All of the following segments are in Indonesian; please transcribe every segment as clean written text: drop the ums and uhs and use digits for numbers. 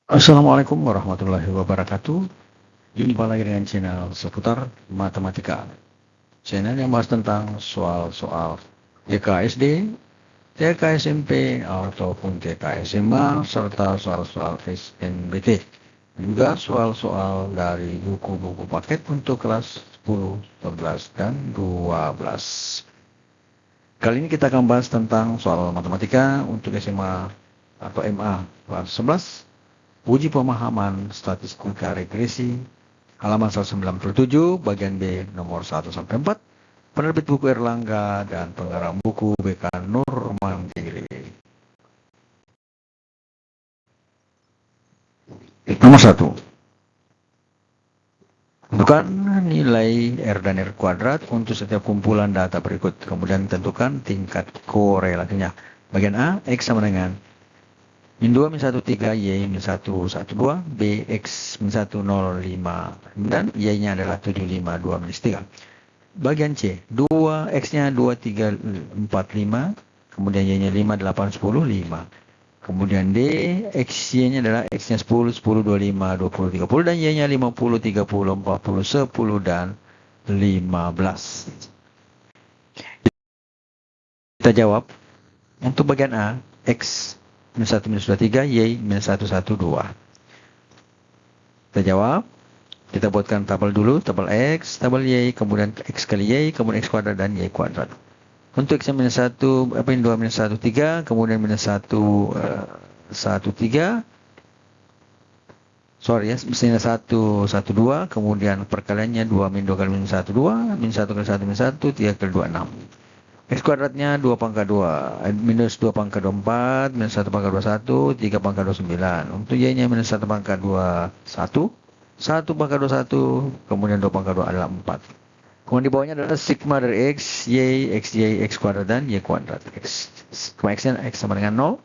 Assalamualaikum warahmatullahi wabarakatuh. Jumpa lagi dengan channel seputar matematika. Channel yang bahas tentang soal-soal TK SD, TK SMP, ataupun TK SMA, serta soal-soal SNBT. Juga soal-soal dari buku-buku paket untuk kelas 10, 11, dan 12. Kali ini kita akan bahas tentang soal matematika untuk SMA atau MA kelas 11. Uji pemahaman statistika regresi, halaman 197, bagian B nomor 1-4, penerbit buku Erlangga dan pengarang buku BK Nur Mandiri. Nomor 1. Tentukan nilai R dan R kuadrat untuk setiap kumpulan data berikut. Kemudian tentukan tingkat korelasinya. Bagian A, X sama dengan min 2 min 1 3 Y min 1 1 2 B X min 1 0 5 dan Y nya adalah 7 5 2 minus 3. Bagian C, 2 X nya 2 3 4 5, kemudian Y nya 5 8 10 5. Kemudian D, X Y nya adalah X nya 10 10 25 20 30 dan Y nya 50 30 40 10 dan 15. Kita jawab untuk bagian A, X minus 1 minus 2 3, Y minus 1 1 2. Kita jawab, kita buatkan tabel dulu, tabel X, tabel Y, kemudian X kali Y, kemudian X kuadrat dan Y kuadrat. Untuk X minus 1, 2 minus 1 3, kemudian minus 1 1 3, sorry ya, minus 1 1 2, kemudian perkaliannya 2 min 2 kali minus 1 2, min 1 kali 1 minus 1, 3 kali 2 6. X kuadratnya 2 pangkat 2, minus 2 pangkat 24, minus 1 pangkat 21, 3 pangkat 29. Untuk Y nya minus 1 pangkat 21, 1 pangkat 21, kemudian 2 pangkat 2 adalah 4. Kemudian di bawahnya adalah sigma dari X, Y, XY, X kuadrat dan Y kuadrat. Sigma X nya X sama dengan 0.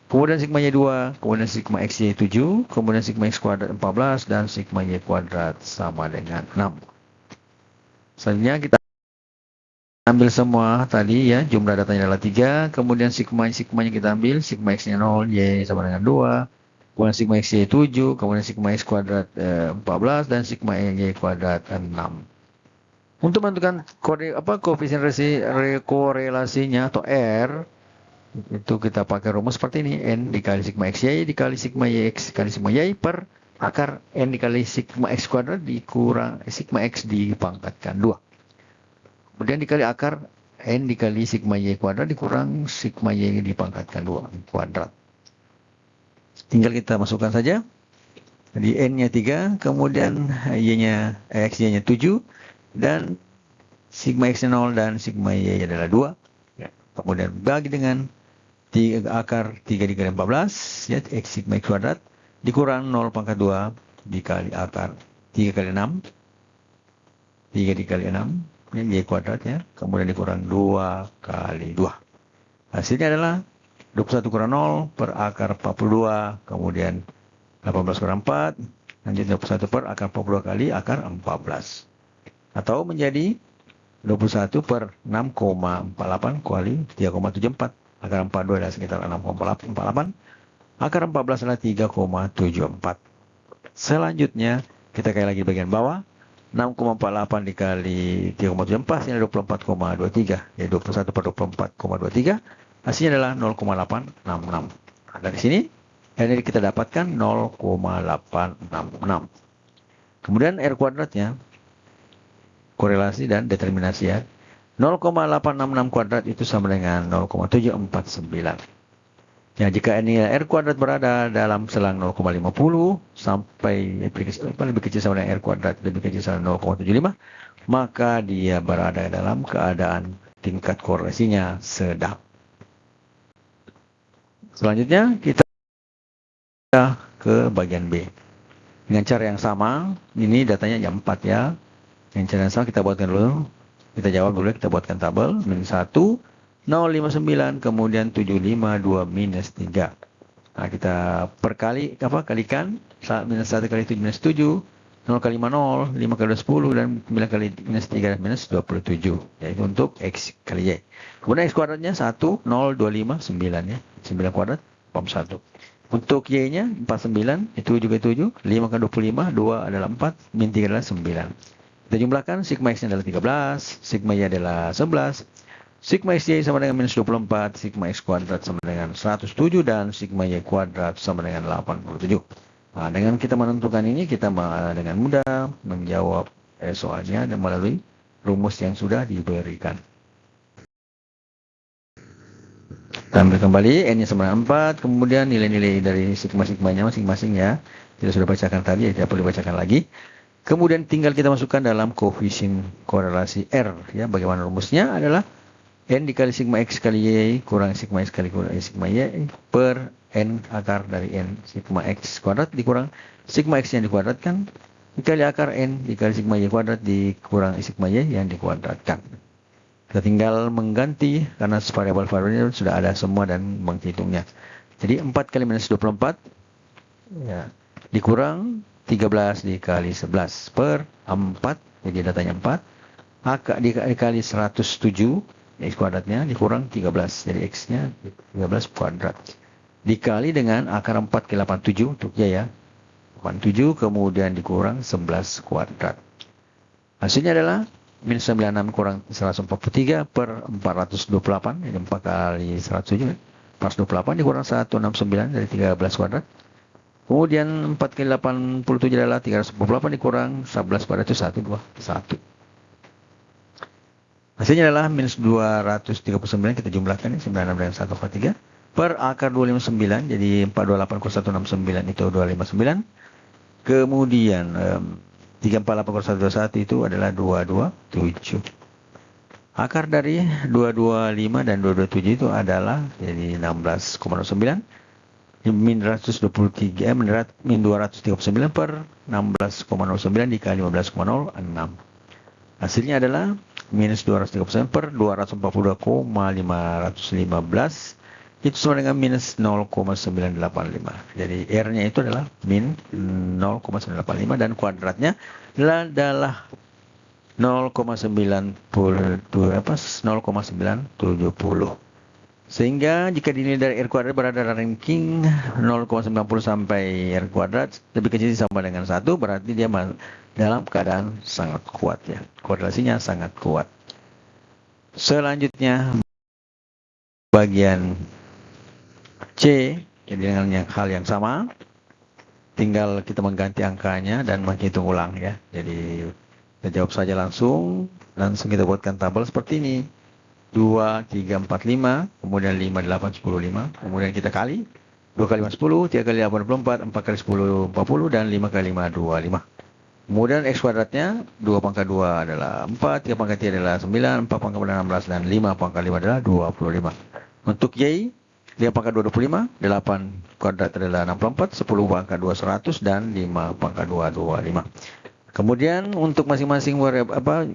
Kemudian sigma Y 2, kemudian sigma XY 7, kemudian sigma X kuadrat 14, dan sigma Y kuadrat sama dengan 6. Selanjutnya kita ambil semua tadi ya, jumlah datanya adalah 3, kemudian sigmanya kita ambil, sigma X nya 0, Y sama dengan 2, kemudian sigma X Y 7, kemudian sigma X kuadrat 14, dan sigma Y kuadrat 6. Untuk menentukan koefisien korelasinya atau R, itu kita pakai rumus seperti ini, N dikali sigma XY dikali sigma YX dikali sigma Y per akar N dikali sigma X kuadrat dikurang sigma X dipangkatkan 2. Kemudian dikali akar N dikali sigma Y kuadrat dikurang sigma Y dipangkatkan 2 kuadrat. Tinggal kita masukkan saja. Jadi N nya 3, kemudian X Y nya 7, dan sigma X nya 0 dan sigma Y adalah 2. Kemudian bagi dengan 3 akar 3 dikali 14, ya, X sigma X kuadrat dikurang 0 pangkat 2 dikali akar 3 kali 6, 3 dikali 6, ya, Y kuadrat ya, kemudian dikurang 2 kali 2. Hasilnya adalah 21 kurang 0 per akar 42, kemudian 18 kurang 4, lanjut 21 per akar 42 kali akar 14. Atau menjadi 21 per 6,48 kali 3,74. Akar 42 adalah sekitar 6,48. Akar 14 adalah 3,74. Selanjutnya, kita kali lagi bagian bawah. 6,48 dikali 3,74, ini 24,23. Ya, 21 per 24,23. Hasilnya adalah 0,866. Nah, dari sini, ini kita dapatkan 0,866. Kemudian R kuadratnya, korelasi dan determinasi ya. 0,866 kuadrat itu sama dengan 0,749. Ya, jika nilai R kuadrat berada dalam selang 0,50 sampai lebih kecil sama dengan R kuadrat lebih kecil sama dengan 0,75, maka dia berada dalam keadaan tingkat korelasinya sedang. Selanjutnya kita ke bagian B. Dengan cara yang sama, ini datanya jam 4 ya. Dengan cara yang sama kita buatkan dulu. Kita jawab dulu, kita buatkan tabel. Min 1, 059, kemudian 752 minus 3. Nah, kita kalikan. Minus 1 kali 7 minus 7, 0 kali 5 0, 5 kali 2 10, dan 9 kali minus 3 minus 27. Yaitu untuk X kali Y. Kemudian X kuadratnya 1, 0, 25, 9 ya. 9 kuadrat, 1. Untuk Y-nya 49, itu juga 7. 5 kali 25, 2 adalah 4, min 3 adalah 9. Kita jumlahkan, sigma X-nya adalah 13, sigma Y adalah 11, sigma XY sama dengan minus 24, sigma X kuadrat sama dengan 107, dan sigma Y kuadrat sama dengan 87. Nah, dengan kita menentukan ini, kita dengan mudah menjawab soalnya dan melalui rumus yang sudah diberikan. Kita ambil kembali, N-nya sama dengan 4, kemudian nilai-nilai dari sigma-sigmanya masing-masing ya. Kita sudah bacakan tadi, ya tidak perlu dibacakan lagi. Kemudian tinggal kita masukkan dalam koefisien korelasi R. Ya, bagaimana rumusnya adalah N dikali sigma X kali Y kurang sigma X kali sigma Y per N akar dari N sigma X kuadrat dikurang sigma X yang dikuadratkan dikali akar N dikali sigma Y kuadrat dikurang sigma Y yang dikuadratkan. Kita tinggal mengganti karena variabel-variabelnya sudah ada semua dan menghitungnya. Jadi 4 kali minus 24 ya, dikurang 13 dikali 11 per 4. Jadi datanya 4. Akar dikali 107 X kuadratnya dikurang 13. Jadi X-nya 13 kuadrat. Dikali dengan akar 4 kali 87 untuk Y ya. 87 kemudian dikurang 11 kuadrat. Hasilnya adalah minus 96 kurang 143 per 428. Jadi 4 kali 107. 428 dikurang 169 dari 13 kuadrat. Kemudian 4 kali 87 adalah 328 dikurang 11 kuadrat itu 121. Hasilnya adalah minus 239, kita jumlahkan ini 96 dengan 143 per akar 259, jadi 428 kurang 169 itu 259. Kemudian 348 kurang 121 itu adalah 227. Akar dari 225 dan 227 itu adalah jadi 16,09. Min 239 per 16,09 dikali 15,06. Hasilnya adalah minus 239 per 242,515 itu sama dengan minus 0,985. Jadi R-nya itu adalah min 0,985 dan kuadratnya adalah 0,970. Sehingga jika dinilai dari R kuadrat berada dalam ranking 0,90 sampai R kuadrat lebih kecil sama dengan 1, berarti dia dalam keadaan sangat kuat ya. Korelasinya sangat kuat. Selanjutnya bagian C, jadi dengan hal yang sama, tinggal kita mengganti angkanya dan menghitung ulang ya. Jadi kita jawab saja langsung kita buatkan tabel seperti ini. 2, 3, 4, 5, kemudian 5, 8, 10, 5, kemudian kita kali 2 kali 5, 10, 3 kali 8, 24, 4 kali 10, 40, dan 5 kali 5, 25. Kemudian X kuadratnya 2 pangkat 2 adalah 4, 3 pangkat 3 adalah 9, 4 pangkat 16, dan 5 pangkat 5 adalah 25. Untuk Y, 5 pangkat 2, 25, 8 kuadrat adalah 64, 10 pangkat 2, 100, dan 5 pangkat 2, 25. Kemudian untuk masing-masing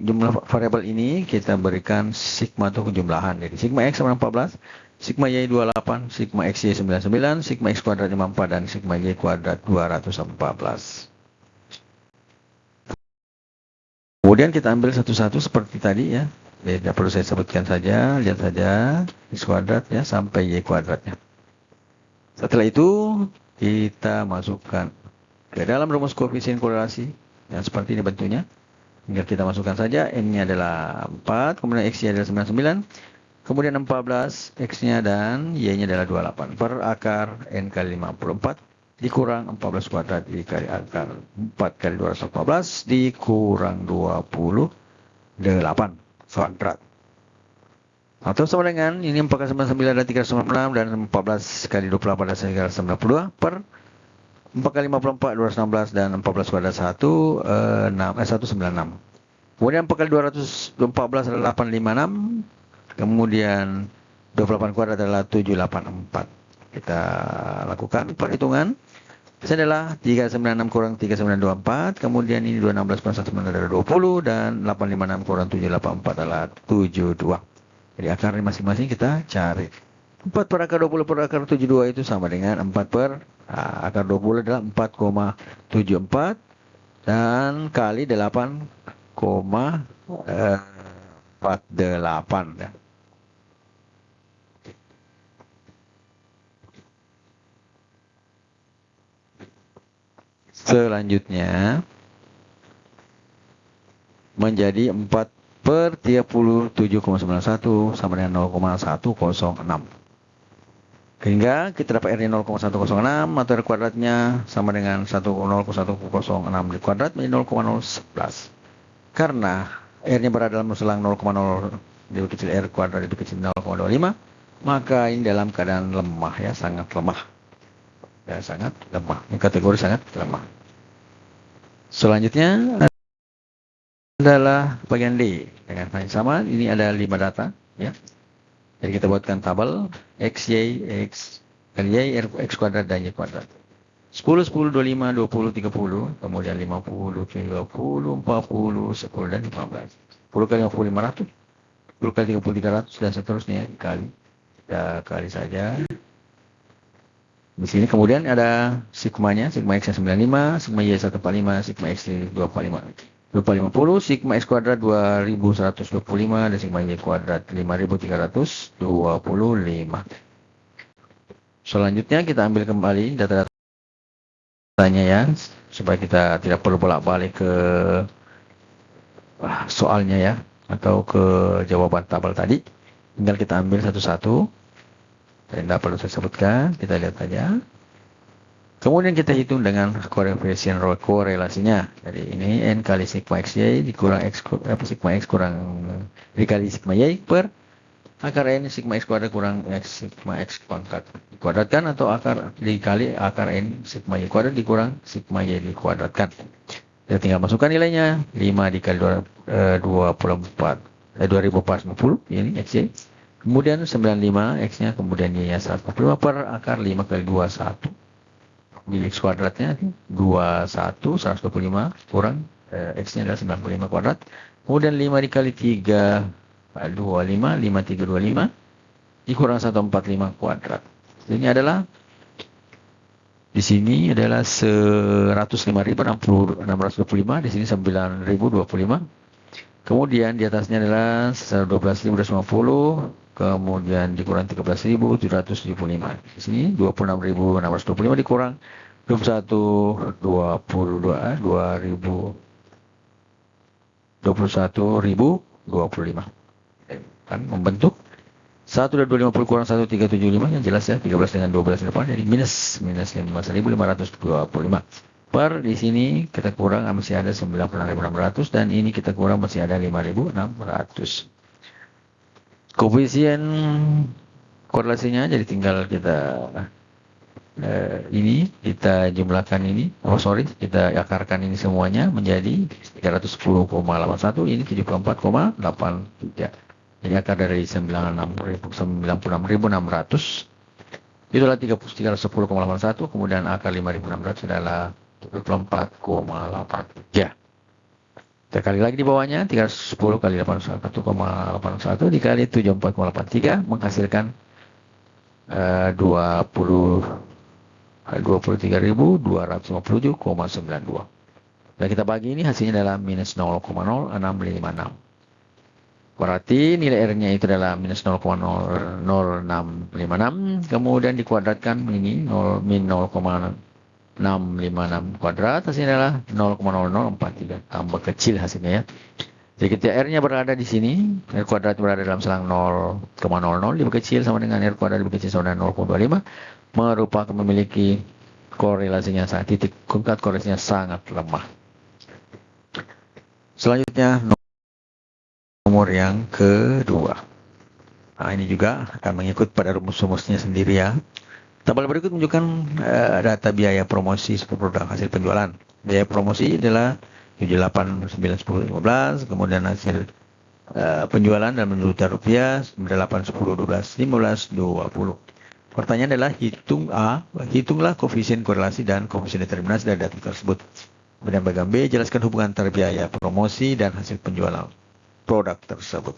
jumlah variabel ini kita berikan sigma atau penjumlahan. Jadi sigma X sama 14, sigma Y 28, sigma XY 99, sigma X kuadrat 54, dan sigma Y kuadrat 214. Kemudian kita ambil satu-satu seperti tadi ya. Tidak perlu saya sebutkan saja, lihat saja X kuadrat ya sampai Y kuadratnya. Setelah itu kita masukkan ke dalam rumus koefisien korelasi. Yang seperti ini bentuknya. Tinggal kita masukkan saja. N-nya adalah 4. Kemudian X-nya adalah 99. Kemudian 14. X-nya dan Y-nya adalah 28. Per akar N kali 54. Dikurang 14 kuadrat dikali akar 4 kali 214. Dikurang 28 kuadrat. Atau sama dengan ini 4 kali 99 adalah 396. Dan 14 kali 28 adalah 392. Per 4 kali 54, 216, dan 14 kuadrat 196. Kemudian 4 kali 214 adalah 856. Kemudian 28 kuadrat adalah 784. Kita lakukan perhitungan. Ini adalah 396 kurang 3924. Kemudian ini 216 kurang 19 adalah 20. Dan 856 kurang 784 adalah 72. Jadi akarnya masing-masing kita cari. 4 per akar 20 per akar 72 itu sama dengan 4 per akar 20 adalah 4,74 dan kali 8,48 ya. Selanjutnya menjadi 4/37,91 sama dengan 0,106. Sehingga kita dapat R-nya 0,106 atau R kuadratnya sama dengan 0,106 di kuadrat menjadi 0,011. Karena R-nya berada dalam selang 0,0 lebih kecil R kuadrat lebih kecil 0,25, maka ini dalam keadaan lemah ya, sangat lemah. Ya, sangat lemah. Ini kategori sangat lemah. Selanjutnya adalah bagian D dengan hal yang sama. Ini ada 5 data ya. Jadi kita buatkan tabel X, Y, X, Y, X kuadrat dan Y kuadrat. 10, 10, 25, 20, 30, kemudian 50, 30, 40, 10, dan 15. 10 kali 50, 500. 10 kali 30, 300, dan seterusnya dikali. Kita kali saja. Di sini kemudian ada sigmanya, sigma X 95, sigma Y 145, sigma X 245. 250, sigma X kuadrat 2125, dan sigma Y kuadrat 5325. Selanjutnya kita ambil kembali data-datanya ya, supaya kita tidak perlu bolak-balik ke soalnya ya, atau ke jawaban tabel tadi. Tinggal kita ambil satu-satu. Tidak perlu saya sebutkan, kita lihat saja. Kemudian kita hitung dengan koefisien korelasinya. Jadi ini N kali sigma XY dikurang sigma X kurang dikali sigma Y per akar N sigma X kuadrat kurang sigma X pangkat dikuadratkan, atau akar dikali akar N sigma Y kuadrat dikurang sigma Y dikuadratkan. Kita tinggal masukkan nilainya. 5 dikali 24, 2450 ini XY. Kemudian 95 X-nya, kemudian Y-nya 145 per akar 5 kali 21. Di X kuadratnya 21, 125 kurang X-nya adalah 95 kuadrat. Kemudian 5 dikali 3, 25, 5325 dikurang 145 kuadrat. Ini adalah di sini adalah 105.625, di sini 9.025. Kemudian di atasnya adalah 12.250, kemudian dikurang 13.775. Di sini 26.625 dikurang 21.25 kan membentuk 1,250 kurang 1,375 yang jelas ya, 13 dengan 12 depan jadi minus 15.525 per di sini kita kurang masih ada 96.600, dan ini kita kurang masih ada 5.600. Koefisien korelasinya jadi tinggal kita ini kita jumlahkan ini, kita akarkan ini semuanya menjadi 310,81, ini 74,83. Jadi akar dari 96.600 itulah 310,81, kemudian akar 5.600 adalah 74,83. Kita kali lagi di bawahnya 310 kali 81,81 dikali 74,83 menghasilkan 23.257,92. Dan kita bagi ini hasilnya adalah minus 0,0656. Berarti nilai R-nya itu adalah minus 0,0656. Kemudian dikuadratkan ini min 0,656 kuadrat, hasilnya adalah 0,0043. Tambah kecil hasilnya ya. Jadi ketika R-nya berada di sini, R kuadrat berada dalam selang 0,00 lebih kecil sama dengan R kuadrat lebih kecil sama dengan 0,25, merupakan memiliki korelasinya titik tingkat korelasinya sangat lemah. Selanjutnya nomor yang kedua. Nah, ini juga akan mengikut pada rumus-rumusnya sendiri ya. Tabel berikut menunjukkan data biaya promosi produk hasil penjualan. Biaya promosi adalah 78, 9, 10, 15. Kemudian hasil penjualan dalam juta rupiah 8, 10, 12, 15, 20. Pertanyaan adalah hitunglah koefisien korelasi dan koefisien determinasi dari data tersebut. Kemudian bagian B, jelaskan hubungan antara biaya promosi dan hasil penjualan produk tersebut.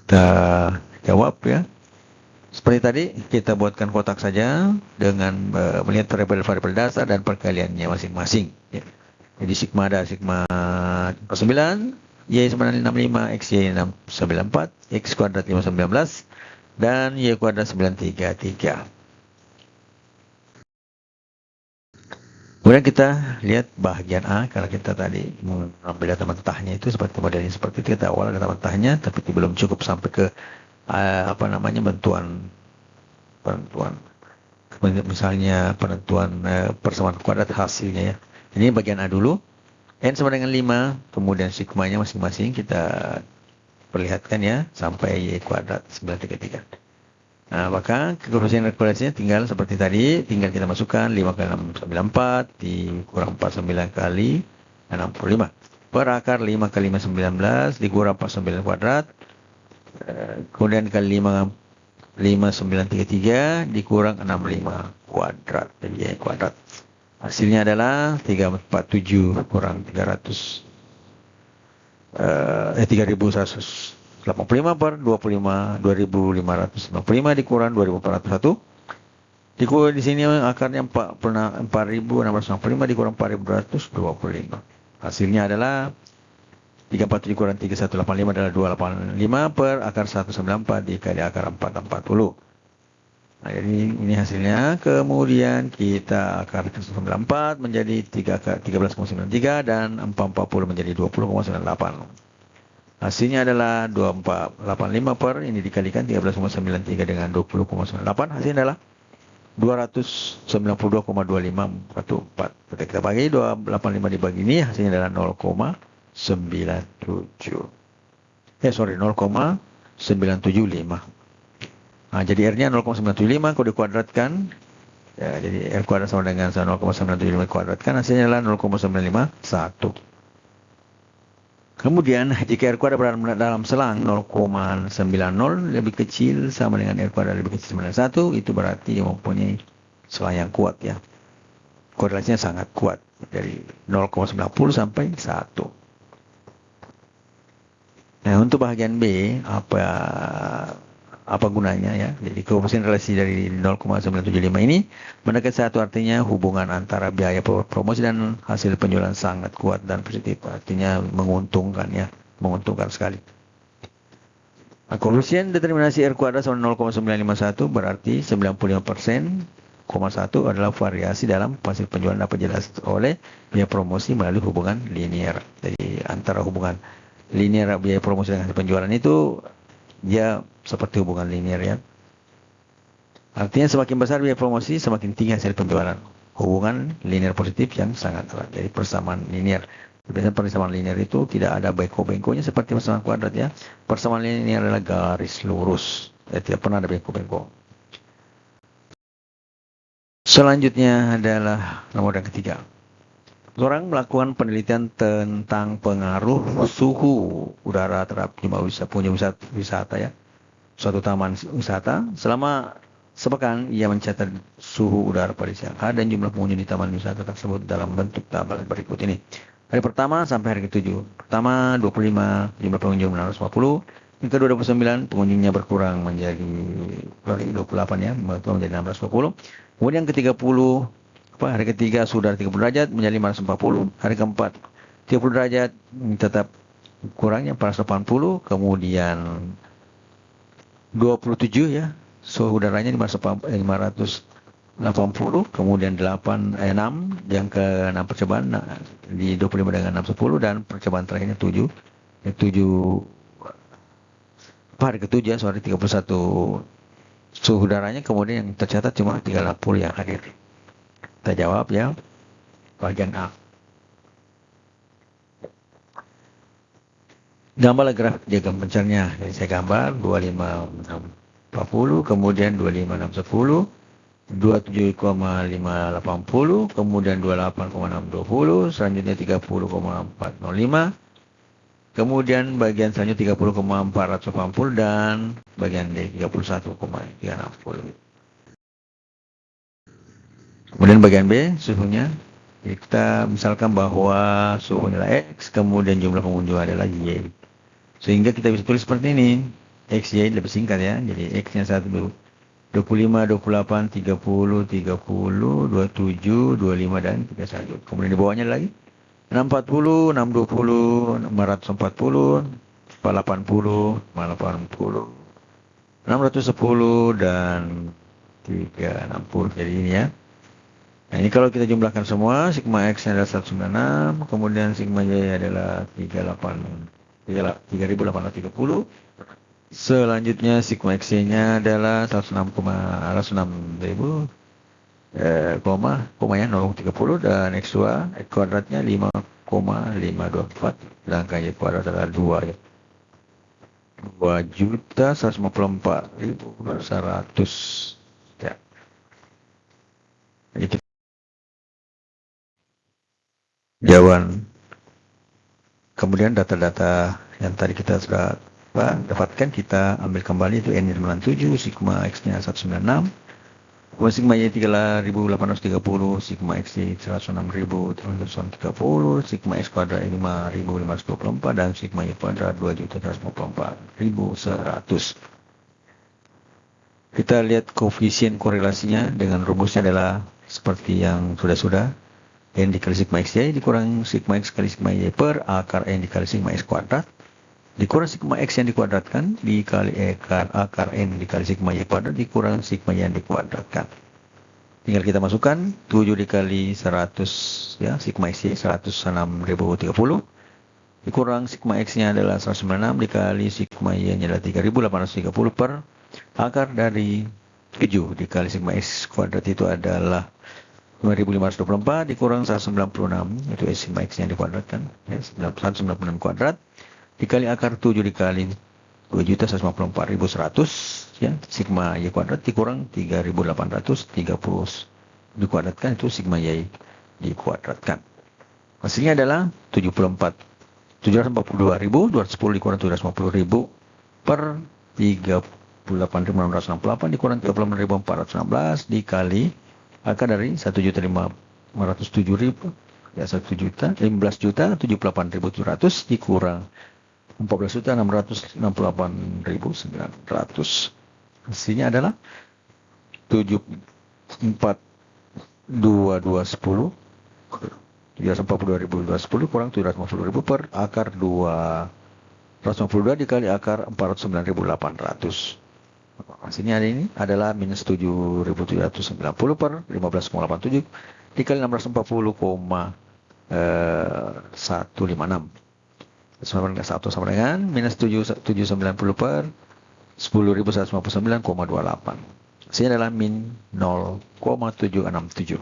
Kita jawab ya. Seperti tadi, kita buatkan kotak saja dengan melihat variabel-variabel dasar dan perkaliannya masing-masing. Ya. Jadi sigma ada sigma 9, Y 965, X Y 694, X kuadrat 519, dan Y kuadrat 933. Kemudian kita lihat bagian A. Kalau kita tadi mengambil data mentahnya itu seperti modelnya seperti itu, kita awal data mentahnya, tapi belum cukup sampai ke bantuan misalnya penentuan persamaan kuadrat hasilnya ya. Ini bagian A dulu. N sama dengan 5, kemudian sigmanya masing-masing kita perlihatkan ya sampai Y kuadrat 933. Nah, maka koefisien kalkulasinya tinggal seperti tadi, tinggal kita masukkan 5 kali 6, 94, dikurang 49 kali 65. Per akar 5 kali 5, 19, dikurang 49 kuadrat, kemudian kali 5, 5933, dikurang 65 kuadrat. Jadi Y kuadrat. Hasilnya adalah 347 kurang 300, 3185 per 2555 dikurang 2401. Di sini akarnya 4665 dikurang 4225. Hasilnya adalah 347 kurang 3185 adalah 285 per akar 194 dikali akar 440. Nah, jadi ini hasilnya. Kemudian kita akar 194 menjadi 13,93 dan 440 menjadi 20,98. Hasilnya adalah 2485 per ini dikalikan 13,93 dengan 20,98. Hasilnya adalah 292,2514. Ketika kita bagi 285 dibagi ini hasilnya adalah 0,975. 0,975. Nah, jadi R-nya 0,975 kalau dikuadratkan ya, jadi R kuadrat sama dengan 0,975 dikuadratkan hasilnya adalah 0,951. Kemudian jika R kuadrat berada dalam selang 0,90 lebih kecil sama dengan R kuadrat lebih kecil sama dengan 1, itu berarti dia mempunyai selang yang kuat ya. Korelasinya sangat kuat dari 0,90 sampai 1. Nah, untuk bagian B apa gunanya ya? Jadi koefisien relasi dari 0,975 ini mendekat satu, artinya hubungan antara biaya promosi dan hasil penjualan sangat kuat dan positif, artinya menguntungkan ya, menguntungkan sekali. Nah, koefisien determinasi R kuadrat sama 0,951 berarti 95%,1 adalah variasi dalam hasil penjualan dapat dijelaskan oleh biaya promosi melalui hubungan linear. Jadi antara hubungan linear biaya promosi dengan hasil penjualan itu dia seperti hubungan linear ya. Artinya semakin besar biaya promosi, semakin tinggi hasil penjualan. Hubungan linear positif yang sangat erat. Jadi persamaan linear. Biasanya persamaan linear itu tidak ada bengkok-bengkoknya seperti persamaan kuadrat ya. Persamaan linear adalah garis lurus. Tidak pernah ada bengkok-bengkok. Selanjutnya adalah nomor yang ketiga. Seorang melakukan penelitian tentang pengaruh suhu udara terhadap jumlah wisata ya. Suatu taman wisata selama sepekan ia mencatat suhu udara pada siang hari dan jumlah pengunjung di taman wisata tersebut dalam bentuk tabel berikut ini. Hari pertama sampai hari ke-7. Pertama 25, jumlah pengunjung 650. Yang kedua 29, pengunjungnya berkurang menjadi 28 ya, menjadi 620. Kemudian ke-30, hari ketiga sudah 30 derajat menjadi 540. Hari keempat 30 derajat tetap kurangnya 480. Kemudian 27 ya, suhu udaranya 580. Kemudian 6 yang ke-6 percobaan di 25 dengan 610 dan percobaan terakhirnya 7 hari ke-7 ya, 31 suhu udaranya. Kemudian yang tercatat cuma 380 yang hadir. Kita jawab ya, bagian A. Gambarlah graf diagram pencarnya. Jadi saya gambar 25640, kemudian 25610, 27,580, kemudian 28,620, selanjutnya 30,405, kemudian bagian selanjutnya 30,480 dan bagian D 31,360. Kemudian bagian B, suhunya. Kita misalkan bahwa suhunya adalah X, kemudian jumlah pengunjung adalah Y. Sehingga kita bisa tulis seperti ini. X, Y lebih singkat ya. Jadi X-nya 1 dulu. 25, 28, 30, 30, 27, 25, dan 31. Kemudian di bawahnya lagi. 640, 620, 540, 480, 580, 610, dan 360. Jadi ini ya. Nah, ini kalau kita jumlahkan semua, sigma X adalah 196, kemudian sigma Y adalah 3830. Selanjutnya sigma X-nya adalah 106,106.000 koma ya 0,30, dan X2 X kuadratnya 5,524, sedangkan Y kuadrat adalah 2 ya. 2.154.100 ya. Jadi jawaban. Kemudian data-data yang tadi kita sudah dapatkan, kita ambil kembali, itu N 97, sigma X-nya 196, sigma Y 3.830, sigma X 106.330, sigma X kuadrat 5.524, dan sigma Y kuadrat 2.154.100. Kita lihat koefisien korelasinya dengan rumusnya adalah seperti yang sudah-sudah. N dikali sigma XY dikurang sigma X kali sigma Y per akar N dikali sigma X kuadrat dikurang sigma X yang dikuadratkan dikali akar N dikali sigma Y kuadrat dikurang sigma Y yang dikuadratkan. Tinggal kita masukkan 7 dikali 100 ya, sigma XY 106.030 dikurang sigma X-nya adalah 196 dikali sigma Y-nya adalah 3.830 per akar dari 7 dikali sigma X kuadrat itu adalah 5.524 dikurang 196, itu sigma X yang dikuadratkan ya, 196 kuadrat dikali akar 7 dikali 2.154.100 ya, sigma Y kuadrat dikurang 3.830 dikuadratkan, itu sigma Y dikuadratkan. Hasilnya adalah 742.210 dikurang 750.000 per 38.668 dikurang 36.416 dikali akar dari 1.507.000 ya, 15.078.700 dikurang 14.668.900. Hasilnya adalah 742.210 342.210 kurang 750.000 per akar 252 dikali akar 409.800. Hasilnya ini adalah minus 7.790 per 15,87 dikali 640,156. Sama dengan minus 790 per 10.159,28. Hasilnya adalah min 0,767.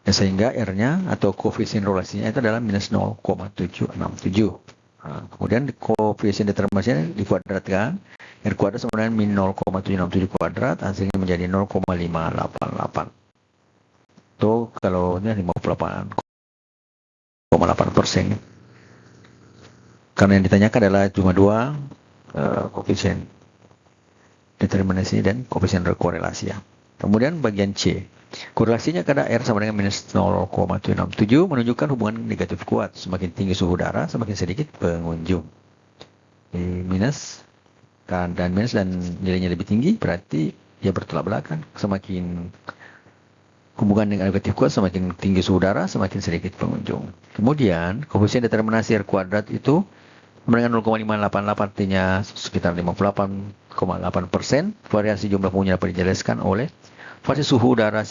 Ya, sehingga R-nya atau koefisien relasinya itu adalah minus 0,767. Nah, kemudian koefisien determinasinya dikuadratkan, R kuadrat sama dengan min 0,767 kuadrat, hasilnya menjadi 0,588. Itu kalau ini 58,8%. Karena yang ditanyakan adalah cuma dua koefisien determinasi dan koefisien korelasi ya. Kemudian bagian C, korelasinya kadar R sama dengan minus 0,767 menunjukkan hubungan negatif kuat. Semakin tinggi suhu udara, semakin sedikit pengunjung. Minus dan nilainya lebih tinggi berarti dia bertolak belakang. Semakin hubungan dengan negatif kuat, semakin tinggi suhu udara, semakin sedikit pengunjung. Kemudian koefisien determinasi R kuadrat itu dengan 0,588, artinya sekitar 58,8%. Variasi jumlah pengunjung dapat dijelaskan oleh variasi suhu udara,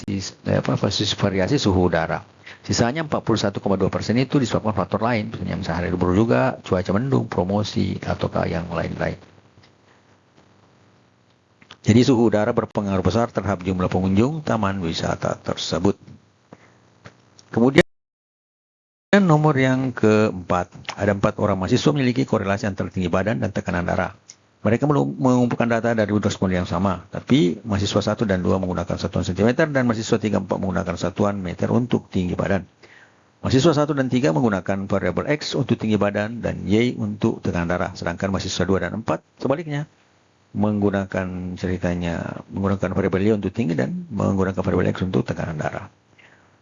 variasi suhu udara. Sisanya 41,2% itu disebabkan faktor lain, misalnya hari libur juga, cuaca mendung, promosi, ataukah yang lain-lain. Jadi suhu udara berpengaruh besar terhadap jumlah pengunjung taman wisata tersebut. Kemudian nomor yang keempat, ada 4 orang mahasiswa memiliki korelasi antara tinggi badan dan tekanan darah. Mereka mengumpulkan data dari dua sumber yang sama, tapi mahasiswa 1 dan 2 menggunakan satuan cm dan mahasiswa 3 dan 4 menggunakan satuan meter untuk tinggi badan. Mahasiswa 1 dan 3 menggunakan variabel X untuk tinggi badan dan Y untuk tekanan darah, sedangkan mahasiswa 2 dan 4 sebaliknya menggunakan variabel Y untuk tinggi dan menggunakan variabel X untuk tekanan darah.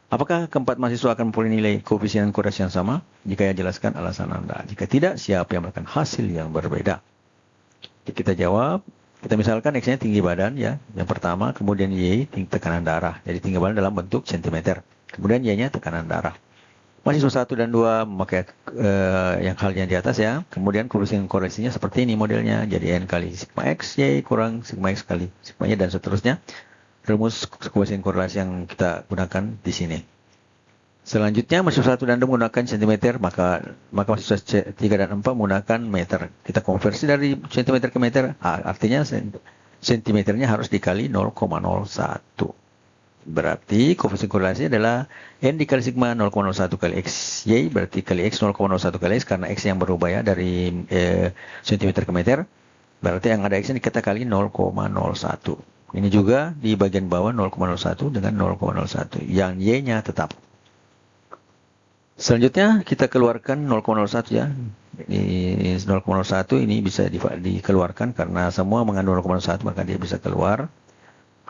Apakah keempat mahasiswa akan memperoleh nilai koefisien korelasi yang sama? Jika ya, jelaskan alasan Anda. Jika tidak, siapa yang melakukan hasil yang berbeda? Kita jawab, kita misalkan X-nya tinggi badan ya, yang pertama, kemudian Y tekanan darah. Jadi tinggi badan dalam bentuk cm. Kemudian Y-nya tekanan darah. Mahasiswa 1 dan 2 memakai yang hal yang di atas ya. Kemudian koefisien korelasinya seperti ini modelnya. Jadi N kali sigma X, Y kurang sigma X kali sigma Y dan seterusnya. rumus koefisien korelasi yang kita gunakan di sini. Selanjutnya mahasiswa 1 dan 2 menggunakan cm, maka mahasiswa 3 dan 4 menggunakan meter. Kita konversi dari cm ke meter, artinya sentimeternya harus dikali 0,01. Berarti koefisien korelasi adalah N dikali sigma 0,01 kali X, Y berarti kali X 0,01 kali X, karena X yang berubah ya dari cm ke meter. Berarti yang ada X-nya kita kali 0,01. Ini juga di bagian bawah 0,01 dengan 0,01. Yang Y-nya tetap. Selanjutnya kita keluarkan 0,01 ya. Ini 0,01 ini bisa dikeluarkan karena semua mengandung 0,01, maka dia bisa keluar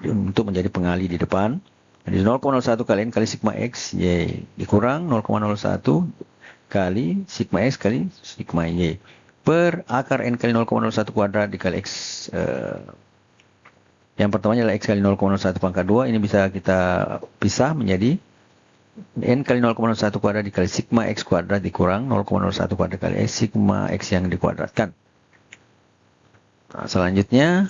untuk menjadi pengali di depan. Jadi 0,01 kali N kali sigma X Y dikurang 0,01 kali sigma X kali sigma Y per akar N kali 0,01 kuadrat dikali X. Yang pertamanya adalah X kali 0,01 pangkat 2. Ini bisa kita pisah menjadi N kali 0,01 kuadrat dikali sigma X kuadrat dikurang 0,01 kuadrat kali X sigma X yang dikuadratkan. Nah, selanjutnya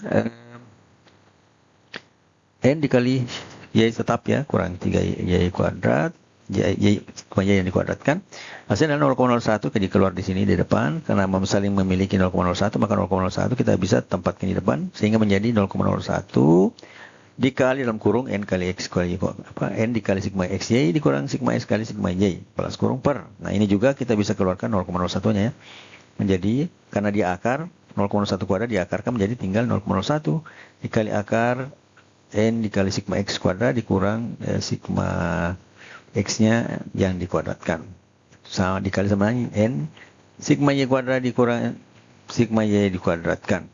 N dikali Y tetap ya, kurang 3 Y kuadrat, Y yang dikuadratkan. Hasilnya adalah 0,01, jadi keluar di sini di depan. Karena saling memiliki 0,01, maka 0,01 kita bisa tempatkan di depan, sehingga menjadi 0,01 dikali dalam kurung N kali X kali N dikali sigma X Y dikurang sigma X kali sigma Y balas kurung per. Nah ini juga kita bisa keluarkan 0,01 nya ya. Menjadi karena dia akar 0,01 kuadrat diakarkan menjadi tinggal 0,01 dikali akar N dikali sigma X kuadrat dikurang sigma X nya yang dikuadratkan. Sama dikali sama N sigma Y kuadrat dikurang sigma Y dikuadratkan.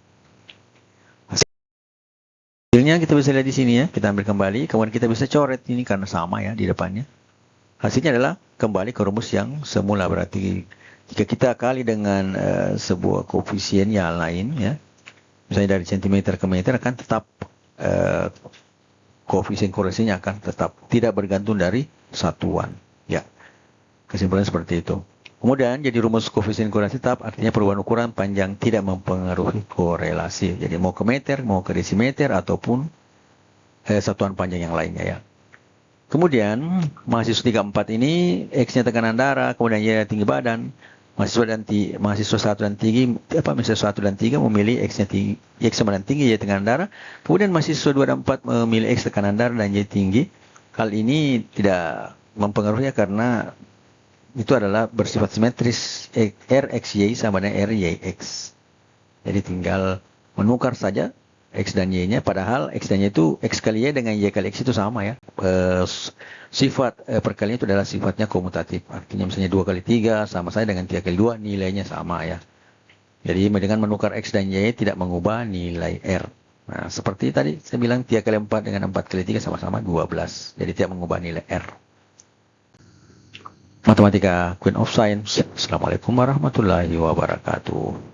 Hasilnya kita bisa lihat di sini ya, kita ambil kembali, kemudian kita bisa coret ini karena sama ya di depannya. Hasilnya adalah kembali ke rumus yang semula, berarti jika kita kali dengan sebuah koefisien yang lain ya, misalnya dari centimeter ke meter, akan tetap koefisien korelasinya akan tetap tidak bergantung dari satuan ya. Kesimpulannya seperti itu. Kemudian jadi rumus koefisien korelasi tetap artinya perubahan ukuran panjang tidak mempengaruhi korelasi. Jadi mau ke meter, mau ke desimeter ataupun satuan panjang yang lainnya ya. Kemudian mahasiswa 34 ini X-nya tekanan darah, kemudian Y tinggi badan. Mahasiswa 1 dan 3 mahasiswa 1 dan 3 memilih X-nya tinggi, X sama dan tinggi, Y tekanan darah. Kemudian mahasiswa 2 dan 4 memilih X tekanan darah dan Y tinggi. Hal ini tidak mempengaruhi karena itu adalah bersifat simetris, RXY sama dengan RYX. Jadi tinggal menukar saja X dan Y-nya, padahal X dan Y itu X kali Y dengan Y kali X itu sama ya. Sifat perkalian itu adalah sifatnya komutatif. Artinya misalnya 2 kali 3 sama saja dengan 3 kali 2, nilainya sama ya. Jadi dengan menukar X dan Y tidak mengubah nilai R. Nah, seperti tadi saya bilang 3 kali 4 dengan 4 kali 3 sama-sama 12. Jadi tidak mengubah nilai R. Matematika Queen of Science. Assalamualaikum warahmatullahi wabarakatuh.